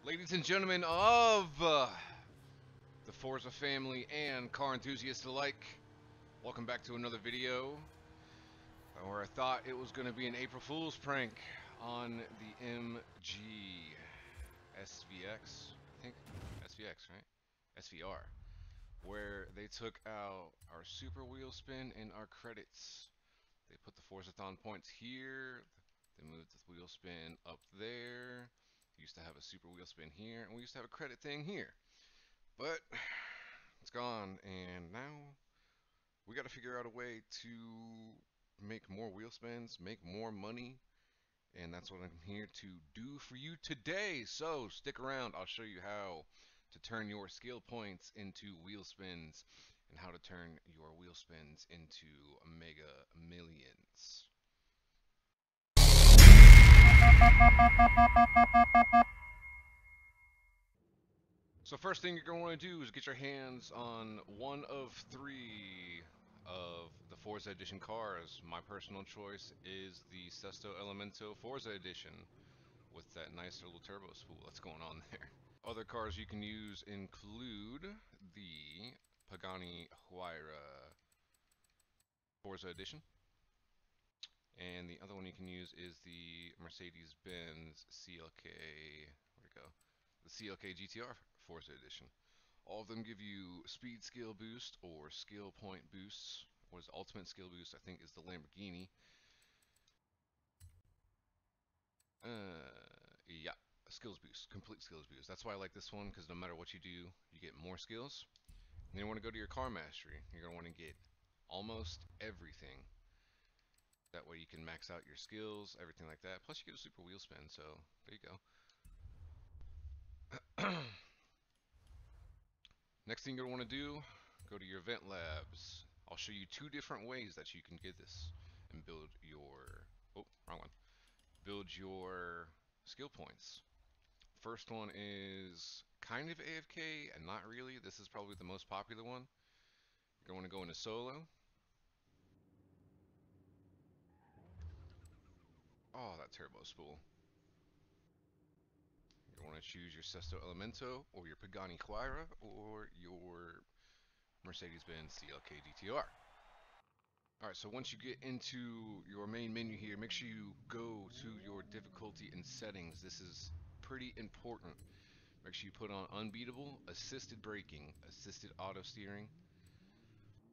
Ladies and gentlemen of the Forza family and car enthusiasts alike, welcome back to another video where I thought it was going to be an April Fool's prank on the MG SVX, I think, SVX, right? SVR, where they took out our super wheel spin and our credits. They put the Forzathon points here, they moved the wheel spin up there. We used to have a super wheel spin here, and we used to have a credit thing here. But it's gone, and now we got to figure out a way to make more wheel spins, make more money, and that's what I'm here to do for you today. So stick around, I'll show you how to turn your skill points into wheel spins and how to turn your wheel spins into mega millions. So first thing you're going to want to do is get your hands on one of three of the Forza Edition cars. My personal choice is the Sesto Elemento Forza Edition with that nice little turbo spool that's going on there. Other cars you can use include the Pagani Huayra Forza Edition. And the other one you can use is the Mercedes-Benz CLK, where'd it go? The CLK GTR Forza Edition. All of them give you speed skill boost or skill point boosts. What is ultimate skill boost? I think is the Lamborghini. Yeah, skills boost, complete skills boost. That's why I like this one, because no matter what you do, you get more skills. And then you want to go to your car mastery. You're going to want to get almost everything. That way you can max out your skills, everything like that. Plus you get a super wheel spin, so there you go. Next thing you're going to want to do, go to your event labs. I'll show you two different ways that you can get this and build your, build your skill points. First one is kind of AFK and not really. This is probably the most popular one. You're going to go into solo. Oh, that turbo spool. You want to choose your Sesto Elemento or your Pagani Huayra or your Mercedes-Benz CLK GTR. Alright, so once you get into your main menu here, make sure you go to your difficulty and settings. This is pretty important. Make sure you put on unbeatable, assisted braking, assisted auto steering,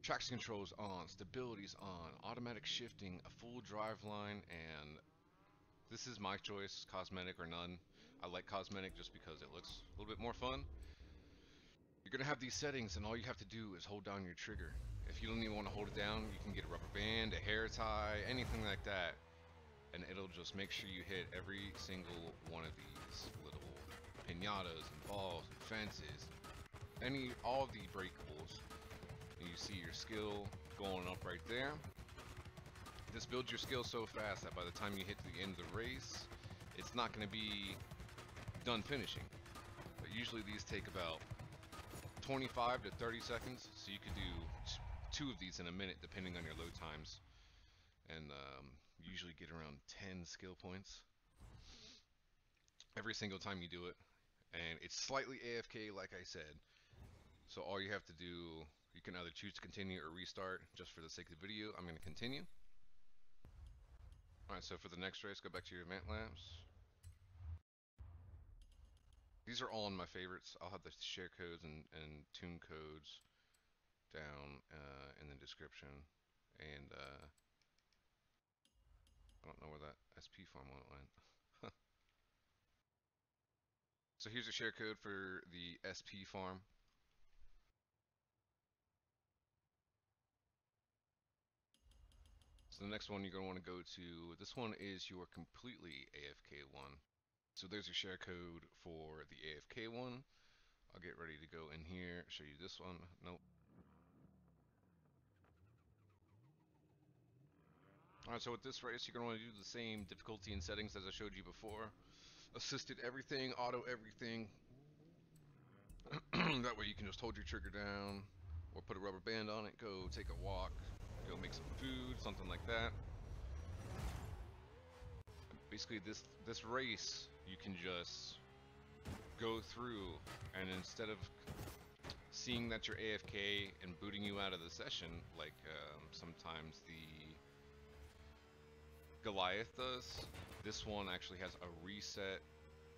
traction controls on, stability's on, automatic shifting, a full drive line, and this is my choice, cosmetic or none. I like cosmetic just because it looks a little bit more fun. You're going to have these settings, and all you have to do is hold down your trigger. If you don't even want to hold it down, you can get a rubber band, a hair tie, anything like that, and it'll just make sure you hit every single one of these little pinatas and balls and fences, all of the breakables. And you see your skill going up right there. This builds your skill so fast that by the time you hit the end of the race, it's not going to be done finishing. But usually these take about 25 to 30 seconds, so you could do two of these in a minute depending on your load times, and you usually get around 10 skill points every single time you do it. And it's slightly AFK, like I said, so all you have to do, you can either choose to continue or restart. Just for the sake of the video, I'm going to continue. Alright, so for the next race, go back to your event labs. These are all in my favorites. I'll have the share codes and tune codes down in the description. And I don't know where that SP farm went. So here's a share code for the SP farm. So the next one you're going to want to go to, this one is your completely AFK one. So there's your share code for the AFK one. I'll get ready to go in here, show you this one. Nope. Alright, so with this race, you're going to want to do the same difficulty and settings as I showed you before. Assisted everything, auto everything. That way you can just hold your trigger down, or put a rubber band on it, go take a walk, go make some food, something like that. Basically this race, you can just go through and instead of seeing that you're AFK and booting you out of the session, like sometimes the Goliath does, this one actually has a reset.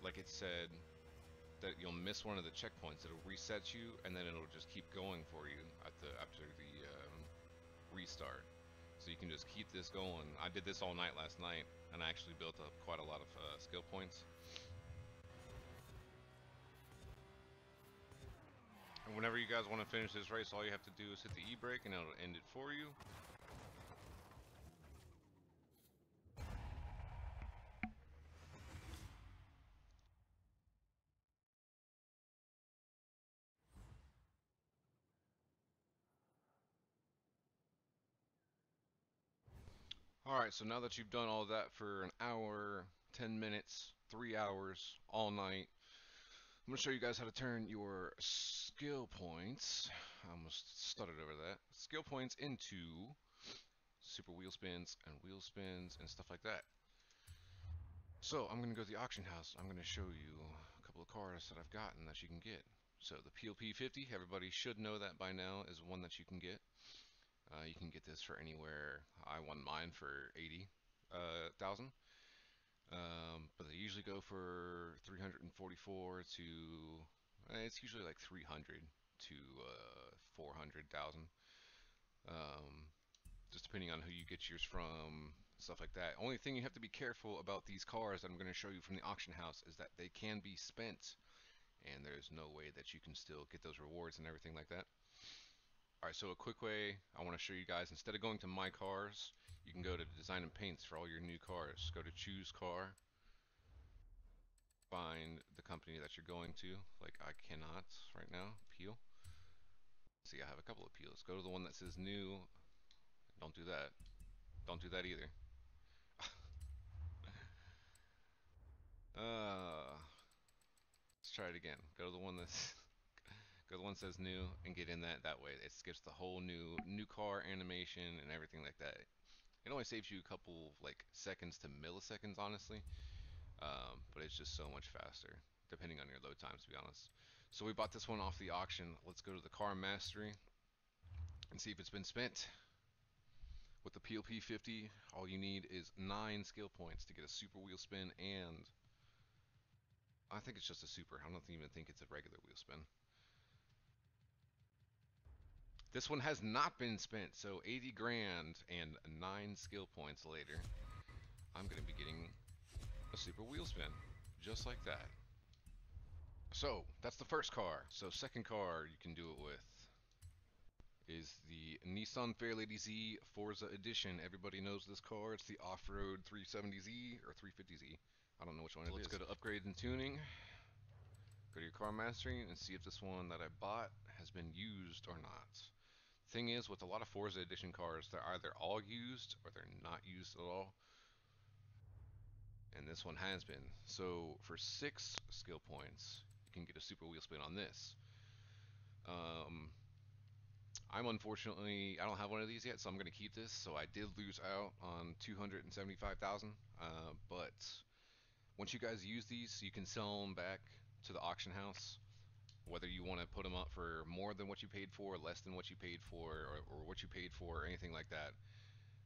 Like it said that you'll miss one of the checkpoints. It'll reset you, and then it'll just keep going for you after the restart. So you can just keep this going. I did this all night last night, and I actually built up quite a lot of skill points. And whenever you guys want to finish this race, all you have to do is hit the E-brake, and it'll end it for you. Alright, so now that you've done all that for an hour, 10 minutes, 3 hours, all night, I'm going to show you guys how to turn your skill points, I almost stuttered over that, skill points into super wheel spins and wheel spins and stuff like that. So I'm going to go to the auction house. I'm going to show you a couple of cars that I've gotten that you can get. So the PLP 50, everybody should know that by now, is one that you can get. You can get this for anywhere. I won mine for 80,000. But they usually go for 344 to, it's usually like 300 to 400,000. Just depending on who you get yours from, stuff like that. Only thing you have to be careful about these cars that I'm going to show you from the auction house is that they can be spent, and there's no way that you can still get those rewards and everything like that. Alright, so a quick way I want to show you guys, instead of going to My Cars, you can go to Design and Paints for all your new cars. Go to Choose Car, find the company that you're going to, like I cannot right now, Peel. See, I have a couple of peels. Go to the one that says New. Don't do that. Don't do that either. Let's try it again. Go to the one that's go to the one that says New and get in that. That way it skips the whole new car animation and everything like that. It only saves you a couple like seconds to milliseconds, honestly, but it's just so much faster depending on your load times, to be honest. So we bought this one off the auction. Let's go to the car mastery and see if it's been spent. With the PLP 50, all you need is 9 skill points to get a super wheel spin, and I think it's just a super. I don't even think it's a regular wheel spin. This one has not been spent, so 80 grand and 9 skill points later, I'm going to be getting a super wheel spin, just like that. So, that's the first car. So, second car you can do it with is the Nissan Fairlady Z Forza Edition. Everybody knows this car. It's the off-road 370Z or 350Z. I don't know which one it is. Let's go to upgrades and tuning. Go to your car mastering and see if this one that I bought has been used or not. Thing is, with a lot of Forza Edition cars, they're either all used or they're not used at all. And this one has been. So for 6 skill points, you can get a super wheel spin on this. I'm unfortunately, I don't have one of these yet, so I'm going to keep this. So I did lose out on 275,000. But once you guys use these, you can sell them back to the auction house. Whether you want to put them up for more than what you paid for, less than what you paid for, or what you paid for, or anything like that,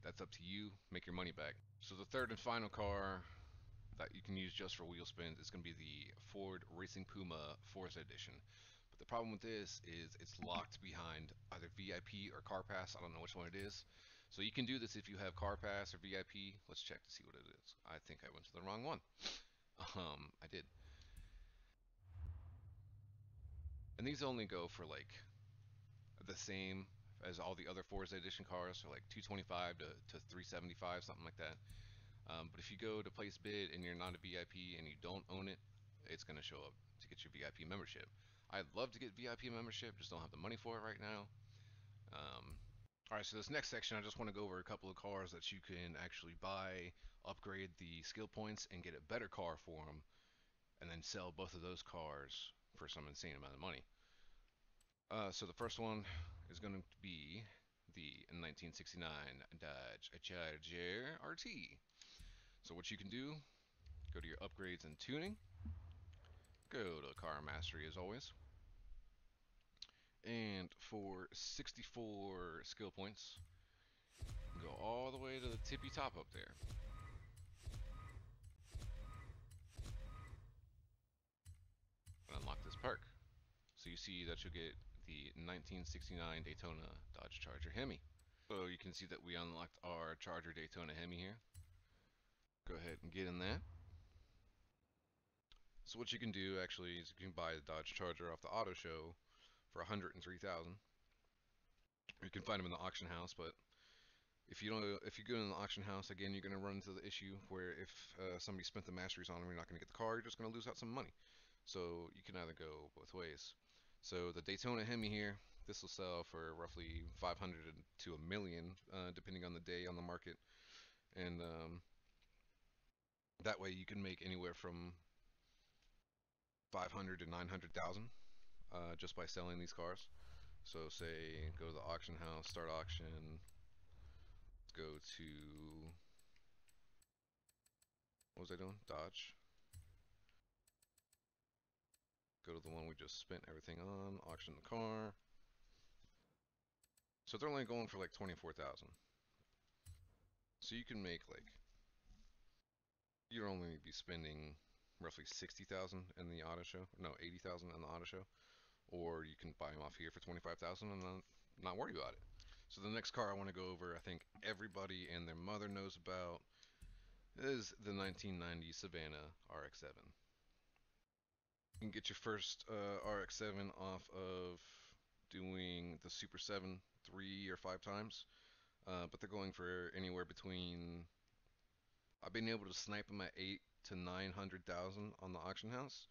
that's up to you. Make your money back. So the third and final car that you can use just for wheel spins is going to be the Ford Racing Puma Forza Edition. But the problem with this is it's locked behind either VIP or Car Pass. I don't know which one it is. So you can do this if you have Car Pass or VIP. Let's check to see what it is. I think I went to the wrong one. I did. And these only go for like the same as all the other Forza Edition cars, so like 225 to 375, something like that. But if you go to place bid and you're not a VIP and you don't own it, it's going to show up to get your VIP membership. I'd love to get VIP membership, just don't have the money for it right now. Alright, so this next section, I just want to go over a couple of cars that you can actually buy, upgrade the skill points, and get a better car for them, and then sell both of those cars for some insane amount of money. So the first one is going to be the 1969 Dodge Charger RT. So what you can do, go to your upgrades and tuning, Go to Car Mastery as always. And for 64 skill points, go all the way to the tippy top up there. And unlock this perk. So you see that you'll get the 1969 Daytona Dodge Charger Hemi. So you can see that we unlocked our Charger Daytona Hemi here. Go ahead and get in that. So what you can do actually is you can buy the Dodge Charger off the auto show for $103,000. You can find them in the auction house, but if you go in the auction house again, you're going to run into the issue where if somebody spent the masteries on them, you're not going to get the car. You're just going to lose out some money. So you can either go both ways. So the Daytona Hemi here, this will sell for roughly 500 to $1 million, depending on the day on the market, and that way you can make anywhere from 500 to 900,000 just by selling these cars. So say go to the auction house, start auction, go to, what was I doing? Dodge. Go to the one we just spent everything on, auction the car. So they're only going for like 24,000. So you can make like, you'd only be spending roughly 60,000 in the auto show. No, 80,000 in the auto show. Or you can buy them off here for 25,000 and not worry about it. So the next car I want to go over, I think everybody and their mother knows about, is the 1990 Savannah RX-7. You can get your first RX-7 off of doing the Super 7 3 or 5 times, but they're going for anywhere between, I've been able to snipe them at 8 to 900,000 on the auction house,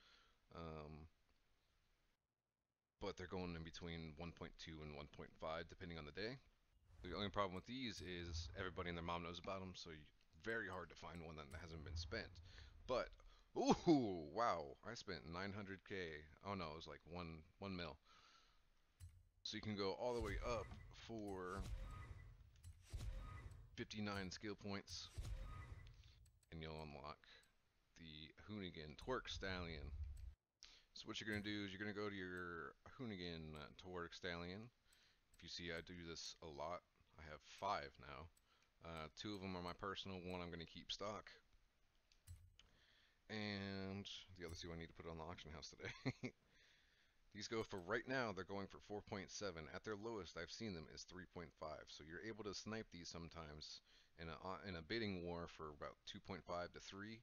but they're going in between 1.2 and 1.5 depending on the day. The only problem with these is everybody and their mom knows about them, so very hard to find one that hasn't been spent. But ooh, wow! I spent 900K. Oh no, it was like one mil. So you can go all the way up for 59 skill points, and you'll unlock the Hoonigan Twerk Stallion. So what you're gonna do is you're gonna go to your Hoonigan Twerk Stallion. If you see, I do this a lot. I have 5 now. 2 of them are my personal, 1 I'm gonna keep stock. And the other 2 I need to put on the auction house today. These go for, right now, they're going for 4.7. At their lowest, I've seen them, is 3.5. So you're able to snipe these sometimes in a bidding war for about 2.5 to 3.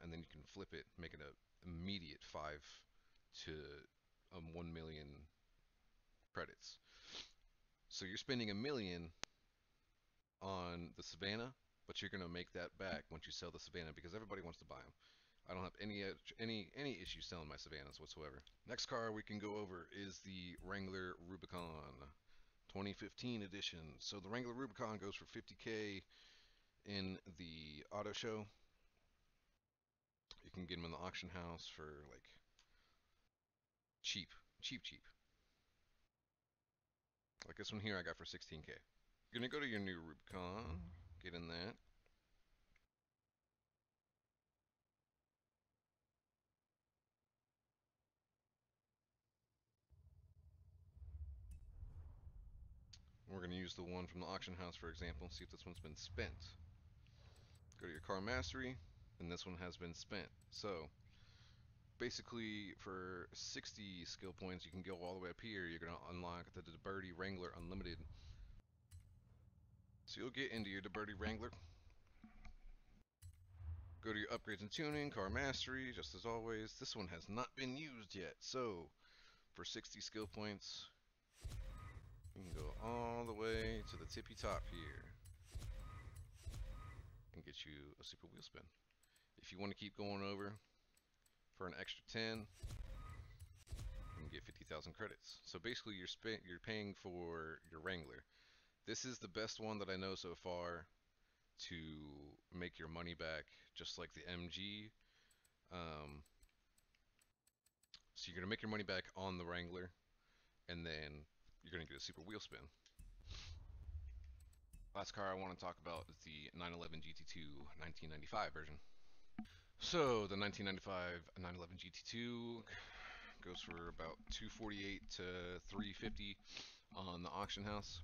And then you can flip it, make it an immediate 5 to 1 million credits. So you're spending $1 million on the Savannah, but you're going to make that back once you sell the Savannah because everybody wants to buy them. I don't have any issue selling my Savannahs whatsoever. Next car we can go over is the Wrangler Rubicon 2015 edition. So the Wrangler Rubicon goes for 50K in the auto show. You can get them in the auction house for like cheap. Like this one here I got for 16K. You're gonna go to your new Rubicon, get in that. We're going to use the one from the auction house, for example, see if this one's been spent. Go to your car mastery, and this one has been spent. So, basically, for 60 skill points, you can go all the way up here. You're going to unlock the DeBerti Wrangler Unlimited. So you'll get into your DeBerti Wrangler. Go to your upgrades and tuning, car mastery, just as always. This one has not been used yet. So, for 60 skill points, you can go all the way to the tippy top here and get you a super wheel spin. If you want to keep going over for an extra 10, you can get 50,000 credits. So basically you're paying for your Wrangler. This is the best one that I know so far to make your money back, just like the MG. So you're going to make your money back on the Wrangler, and then you're going to get a super wheel spin. Last car I want to talk about is the 911 GT2 1995 version. So the 1995 911 GT2 goes for about 248 to 350 on the auction house.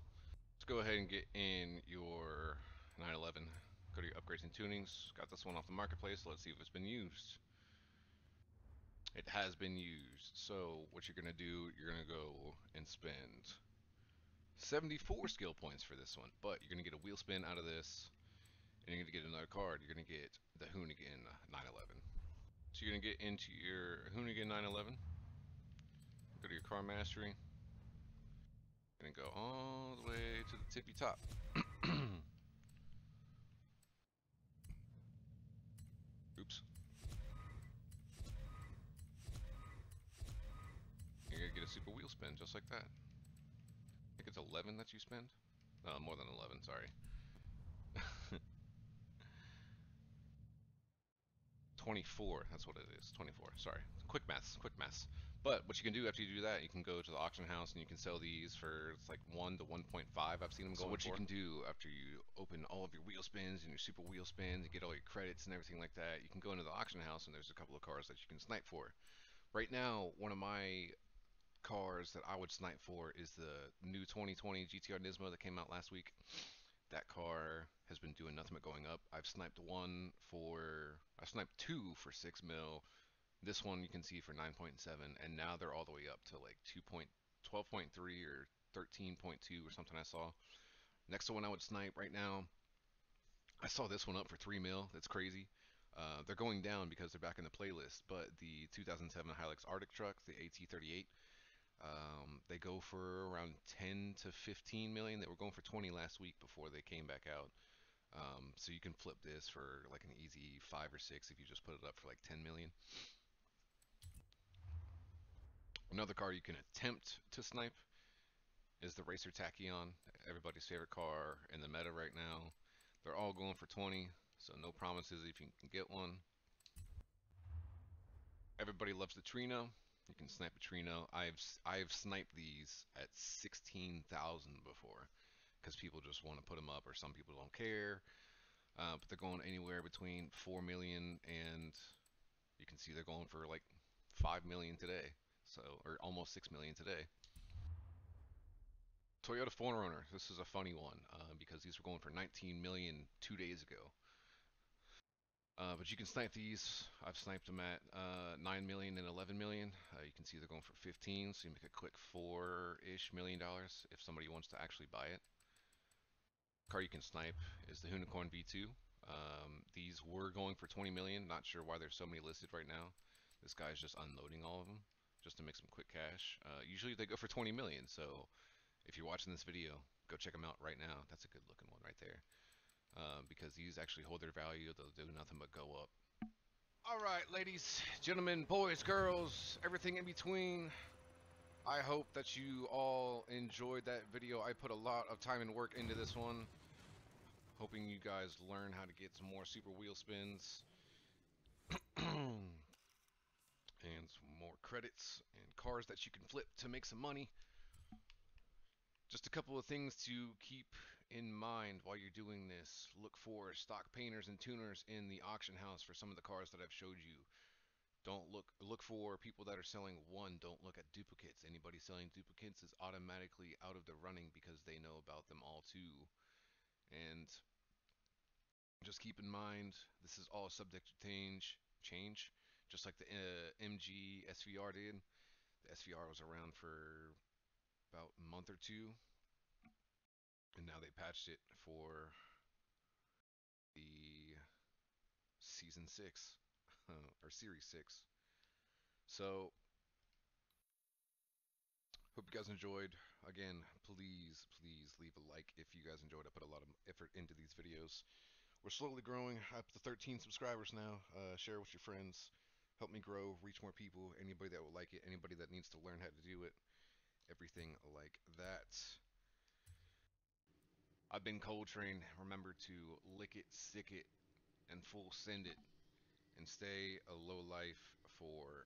Let's go ahead and get in your 911. Go to your upgrades and tunings. Got this one off the marketplace. Let's see if it's been used. It has been used. So what you're gonna do, you're gonna go and spend 74 skill points for this one, but you're gonna get a wheel spin out of this, and you're gonna get another card. You're gonna get the Hoonigan 911. So you're gonna get into your Hoonigan 911. Go to your car mastery. Gonna go all the way to the tippy top. Oops. You're gonna get a super wheel spin just like that. I think it's 11 that you spend. No, more than 11, sorry. 24, that's what it is. 24, sorry. Quick maths, quick maths. But what you can do after you do that, you can go to the auction house and you can sell these for, it's like 1 to 1.5. I've seen them going for. So what you can do after you open all of your wheel spins and your super wheel spins and get all your credits and everything like that, you can go into the auction house and there's a couple of cars that you can snipe for. Right now, one of my cars that I would snipe for is the new 2020 GTR Nismo that came out last week. That car has been doing nothing but going up. I sniped two for 6 mil. This one you can see for 9.7, and now they're all the way up to like 12.3 or 13.2 or something I saw. Next one I would snipe right now, I saw this one up for 3 mil. That's crazy. They're going down because they're back in the playlist, but the 2007 Hilux Arctic truck, the AT38, they go for around 10 to 15 million. They were going for 20 last week before they came back out. So you can flip this for like an easy 5 or 6 if you just put it up for like 10 million. Another car you can attempt to snipe is the Racer Tachyon, everybody's favorite car in the meta right now. They're all going for 20, so no promises if you can get one. Everybody loves the Trino. You can snipe a Trino. I've sniped these at 16,000 before because people just want to put them up, or some people don't care. But they're going anywhere between 4 million and you can see they're going for like 5 million today. So, or almost 6 million today. Toyota 4Runner. This is a funny one because these were going for 19 million 2 days ago. But you can snipe these. I've sniped them at 9 million and 11 million. You can see they're going for 15, so you make a quick $4-ish million if somebody wants to actually buy it. Car you can snipe is the Unicorn V2. These were going for 20 million. Not sure why there's so many listed right now. This guy's just unloading all of them just to make some quick cash. Usually they go for 20 million, so if you're watching this video, go check them out right now. That's a good looking one right there. Because these actually hold their value. They'll do nothing but go up. Alright, ladies, gentlemen, boys, girls, everything in between. I hope that you all enjoyed that video. I put a lot of time and work into this one. Hoping you guys learn how to get some more super wheel spins. And some more credits and cars that you can flip to make some money. Just a couple of things to keep in mind while you're doing this. Look for stock painters and tuners in the auction house for some of the cars that I've showed you. Don't look for people that are selling one. Don't look at duplicates. Anybody selling duplicates is automatically out of the running because they know about them all too. And just keep in mind, this is all subject to change, just like the MG SVR did. The SVR was around for about a month or two, and now they patched it for the season 6 or series 6. So hope you guys enjoyed. Again, please leave a like if you guys enjoyed. I put a lot of effort into these videos. We're slowly growing up to 13 subscribers now. Share with your friends, help me grow, reach more people. Anybody that will like it, anybody that needs to learn how to do it, everything like that. I've been Koehltrain. Remember to lick it, stick it, and full send it, and stay a low life for